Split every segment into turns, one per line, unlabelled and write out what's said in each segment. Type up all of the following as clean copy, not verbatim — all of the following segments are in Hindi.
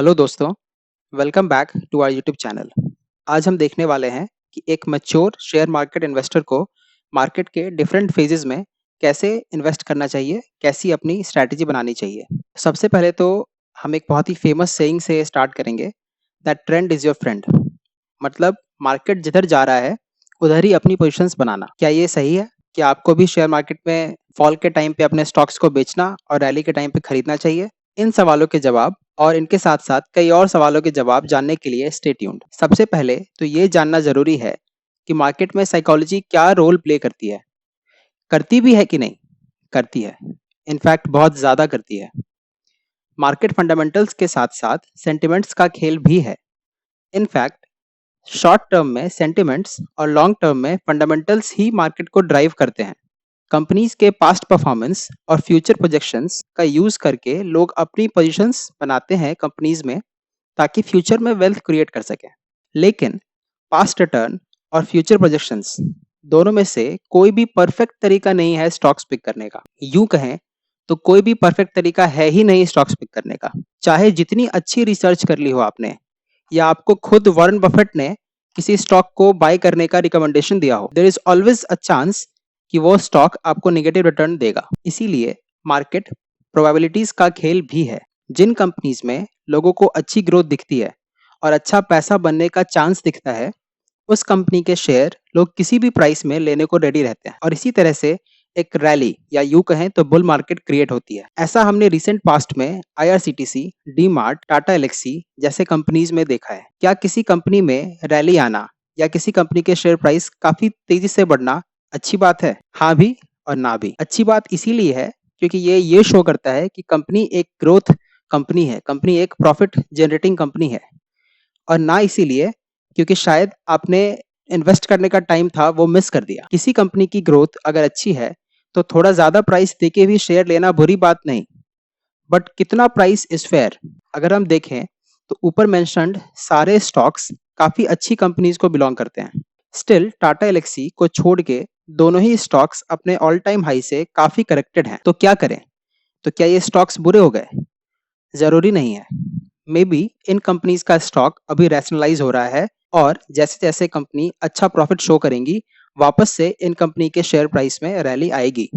हेलो दोस्तों, welcome back to our YouTube channel. आज हम देखने वाले हैं कि एक मैच्योर शेयर मार्केट इन्वेस्टर को मार्केट के डिफरेंट फेजेस में कैसे इन्वेस्ट करना चाहिए, कैसी अपनी स्ट्रैटेजी बनानी चाहिए। सबसे पहले तो हम एक बहुत ही फेमस सेइंग से स्टार्ट करेंगे, that trend is your friend. मतलब मार्केट जिधर जा रहा है, उधर ही अपनी पोजीशंस बनाना। क्या ये सही है? क्या आपको भी शेयर मार्केट में फॉल के टाइम पे अपने स्टॉक्स को बेचना और रैली के टाइम पे खरीदना चाहिए? इन सवालों के जवाब और इनके साथ-साथ कई और सवालों के जवाब जानने के लिए स्टे ट्यून्ड। सबसे पहले तो ये जानना ज़रूरी है कि मार्केट में साइकोलॉजी क्या रोल प्ले करती है? करती भी है कि नहीं? करती है। इनफैक्ट बहुत ज़्यादा करती है। मार्केट फंडामेंटल्स के साथ-साथ सेंटिमेंट्स का खेल भी है। इनफैक्ट शॉर्ट टर्म में सेंटिमेंट्स और लॉन्ग टर्म में फंडामेंटल्स ही मार्केट को ड्राइव करते हैं। कंपनीज के पास्ट परफॉर्मेंस और फ्यूचर प्रोजेक्शंस का यूज करके लोग अपनी पोजीशंस बनाते हैं कंपनीज में, ताकि फ्यूचर में वेल्थ क्रिएट कर सकें। लेकिन पास्ट रिटर्न और फ्यूचर प्रोजेक्शंस दोनों में से कोई भी परफेक्ट तरीका नहीं है स्टॉक्स पिक करने का। यूं कहें तो कोई भी परफेक्ट तरीका है ही नहीं स्टॉक्स पिक करने का। चाहे जितनी अच्छी रिसर्च कर ली हो आपने, या आपको खुद वॉरेन बफेट ने किसी स्टॉक को बाय करने का रिकमेंडेशन दिया हो, there is always a chance कि वो स्टॉक आपको नेगेटिव रिटर्न देगा। इसीलिए मार्केट प्रोबेबिलिटीज का खेल भी है। जिन कंपनीज में लोगों को अच्छी ग्रोथ दिखती है और अच्छा पैसा बनने का चांस दिखता है, उस कंपनी के शेयर लोग किसी भी प्राइस में लेने को रेडी रहते हैं, और इसी तरह से एक रैली या यूं कहें तो बुल मार्केट क्रिएट होती है। ऐसा हमने रिसेंट पास्ट में IRCTC, D mart, Tata Elxsi जैसे कंपनीज में देखा है। क्या किसी कंपनी में रैली आना या किसी कंपनी के शेयर प्राइस काफी तेजी से बढ़ना अच्छी बात है? हाँ भी और ना भी। अच्छी बात इसीलिए है क्योंकि ये शो करता है कि कंपनी एक ग्रोथ कंपनी है, कंपनी एक प्रॉफिट जनरेटिंग कंपनी है। और ना इसीलिए क्योंकि शायद आपने इन्वेस्ट करने का टाइम था वो मिस कर दिया। किसी कंपनी की ग्रोथ अगर अच्छी है तो थोड़ा ज्यादा प्राइस देके भी शेयर लेना बुरी बात नहीं, बट कितना प्राइस इज फेयर? अगर हम देखें तो ऊपर मेंशन्ड सारे स्टॉक्स काफी अच्छी कंपनीज को बिलोंग करते हैं। स्टिल टाटा एलेक्सी को छोड़ के दोनों ही स्टॉक्स अपने ऑल टाइम हाई से काफी करेक्टेड हैं। तो क्या करें? तो क्या ये स्टॉक्स बुरे हो गए? जरूरी नहीं है। मे बी इन कंपनीज का स्टॉक अभी रैशनलाइज हो रहा है, और जैसे जैसे कंपनी अच्छा प्रॉफिट शो करेंगी, वापस से इन कंपनी के शेयर प्राइस में रैली आएगी।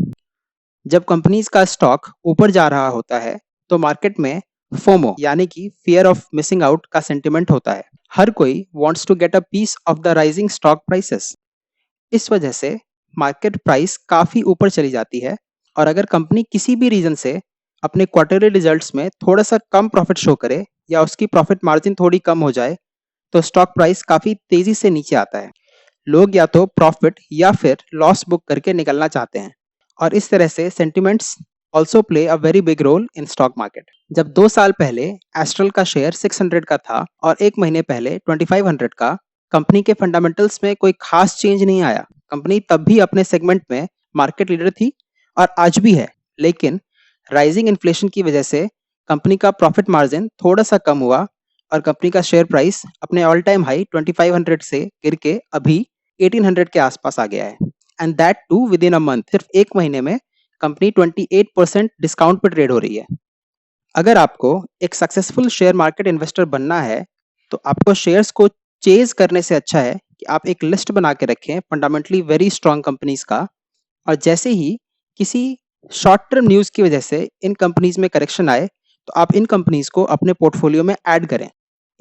जब कंपनीज का स्टॉक ऊपर जा रहा होता है तो मार्केट में फोमो यानी कि फियर ऑफ मिसिंग आउट का सेंटिमेंट होता है। हर कोई wants to get a piece of the rising stock prices. इस वजह से मार्केट प्राइस काफी ऊपर चली जाती है, और अगर कंपनी किसी भी रीजन से अपने क्वार्टरली रिजल्ट्स में थोड़ा सा कम प्रॉफिट शो करे या उसकी प्रॉफिट मार्जिन थोड़ी कम हो जाए, तो स्टॉक प्राइस काफी तेजी से नीचे आता है। लोग या तो प्रॉफिट या फिर लॉस बुक करके निकलना चाहते हैं, और इस तरह से sentiments also play a very big role in stock market. जब 2 साल पहले एस्ट्रल का शेयर 600 का था और एक महीने पहले 2500 का, कंपनी के फंडामेंटल्स में कोई खास चेंज नहीं आया। कंपनी तब भी अपने सेगमेंट में मार्केट लीडर थी और आज भी है, लेकिन राइजिंग इन्फ्लेशन की वजह से कंपनी का प्रॉफिट मार्जिन थोड़ा सा कम हुआ और कंपनी का शेयर प्राइस अपने ऑल टाइम हाई 2500 से गिर के अभी 1800 के आसपास आ गया है, and that too within a month. सिर्फ एक महीने में कंपनी 28% डिस्काउंट पर ट्रेड हो रही है। अगर आपको एक सक्सेसफुल शेयर मार्केट इन्वेस्टर बनना है तो आपको शेयर्स को चेज करने से अच्छा है कि आप एक लिस्ट बना के रखें फंडामेंटली वेरी स्ट्रांग कंपनीज का, और जैसे ही किसी शॉर्ट टर्म न्यूज की वजह से इन कंपनीज में करेक्शन आए तो आप इन कंपनीज को अपने पोर्टफोलियो में ऐड करें।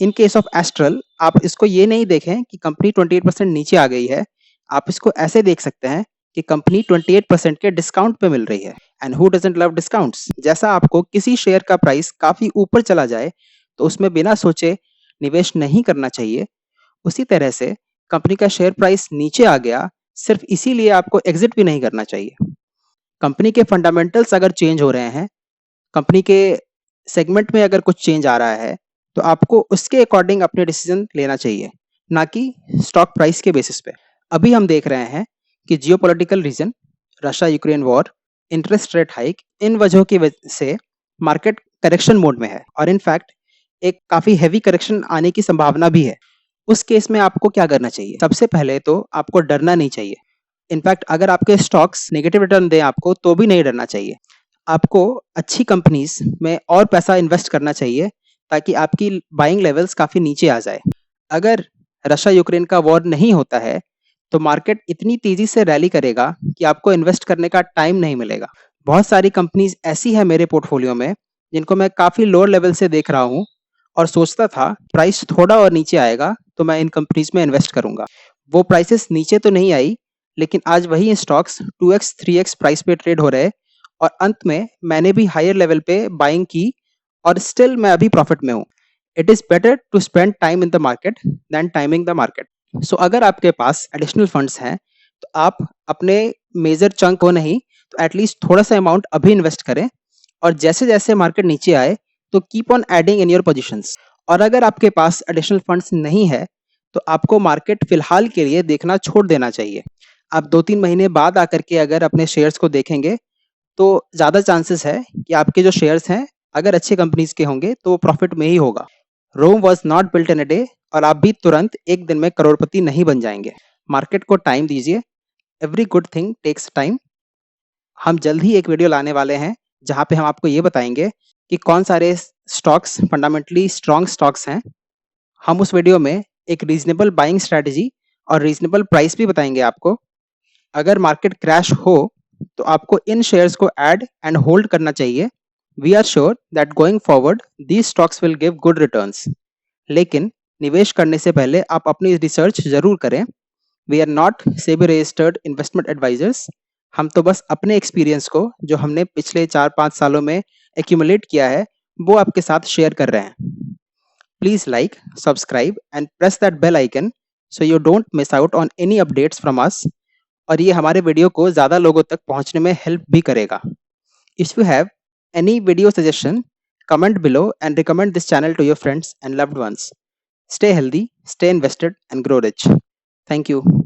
इन केस ऑफ एस्ट्रल आप इसको ये नहीं देखें कि कंपनी 28% नीचे आ गई है, आप इसको ऐसे देख सकते हैं कि कंपनी 28% के डिस्काउंट पे मिल रही है। And who doesn't love discounts? जैसा आपको किसी शेयर का प्राइस काफी ऊपर चला जाए तो उसमें बिना सोचे निवेश नहीं करना चाहिए, उसी तरह से कंपनी का शेयर प्राइस नीचे आ गया सिर्फ इसीलिए आपको एग्जिट भी नहीं करना चाहिए। कंपनी के फंडामेंटल्स अगर चेंज हो रहे हैं, कंपनी के सेगमेंट में अगर कुछ चेंज आ रहा है, तो आपको उसके अकॉर्डिंग अपने डिसीजन लेना चाहिए, ना कि स्टॉक प्राइस के बेसिस पे। अभी हम देख रहे हैं कि geopolitical reason, Russia Ukraine war, interest rate hike, इन वजहों की वजह से मार्केट करेक्शन मोड में है, और इनफैक्ट एक काफी हैवी करेक्शन आने की संभावना भी है। उस केस में आपको क्या करना चाहिए? सबसे पहले तो आपको डरना नहीं चाहिए। इनफैक्ट अगर आपके स्टॉक्स नेगेटिव रिटर्न दें आपको तो भी नहीं डरना चाहिए। आपको अच्छी कंपनीज में और पैसा इन्वेस्ट करना चाहिए ताकि आपकी बाइंग लेवल्स काफ़ी नीचे आ जाए। अगर रशिया यूक्रेन का वॉर नहीं होता है, तो मार्केट इतनी तेज़ी से रैली करेगा कि आपको इन्वेस्ट करने का टाइम नहीं मिलेगा। बहुत सारी कंपनीज़ ऐसी हैं मेरे पोर्टफोलियो में, जिनको मैं काफ़ी लोअर लेवल से देख रहा हूँ और सोचता था प्राइस थोड़ा और नीचे आएगा, तो मैं इन कंपनीज़ में इन्वेस्ट करूँगा। वो प्राइसेस नीचे तो नहीं आई, लेकिन आज वही स्टॉक्स 2x, 3x प्राइस पे ट्रेड हो रहे हैं और अंत में मैंने भी हायर लेवल पे बाइंग की और स्टिल मैं अभी प्रॉफिट में हूँ। It is better to spend time in the market than timing the market. So अगर आपके पास एडिशनल फंड्स हैं, तो आप अपने मेजर चंक को नहीं, तो एटलीस्ट थोड़ा सा अमाउंट अभी इन्वेस्ट करें और जैसे-जैसे मार्केट नीचे आए, तो keep on adding in your positions. और अगर आपके पास एडिशनल फंड्स नहीं है, तो आपको मार्केट फिलहाल के लिए देखना छोड़ देना चाहिए। आप 2-3 महीने बाद आकर के अगर अपने शेयर्स को देखेंगे, तो ज़्यादा चांसेस है कि आपके जो शेयर्स हैं, अगर अच्छी कंपनीज़ के होंगे, तो वो प्रॉफिट में ही होगा। Rome was not built in a day और आप भी तुरंत एक दिन में करोड़पति नहीं बन जाएँगे। मार्केट को टाइम दीजिए, every good thing takes time. हम जल्द ही एक वीडियो लाने वाले हैं, जहाँ पे हम आपको ये बताएँगे कि कौन सारे स्टॉक्स फंडामेंटली स्ट्रॉन्ग स्टॉक्स हैं। हम उस वीडियो में एक रीज़नेबल बाइंग स्ट्रैटेजी और रीज़नेबल प्राइस भी बताएँगे आपको। अगर मार्केट क्रैश हो, तो आपको इन शेयर्स को ऐड एंड होल्ड करना चाहिए। We are sure that going forward these stocks will give good returns. लेकिन निवेश करने से पहले आप अपनी रिसर्च ज़रूर करें। We are not SEBI registered investment advisers. हम तो बस अपने एक्सपीरियंस को, जो हमने पिछले 4-5 सालों में एक्यूमुलेट किया है, वो आपके साथ शेयर कर रहे हैं। Please like, subscribe and press that bell icon so you don't miss out on any updates from us. और ये हमारे वीडियो को ज़्यादा लोगों तक पहुंचने में हेल्प भी करेगा। If you have any video suggestion, comment below and recommend this channel to your friends and loved ones. Stay healthy, stay invested, and grow rich. Thank you.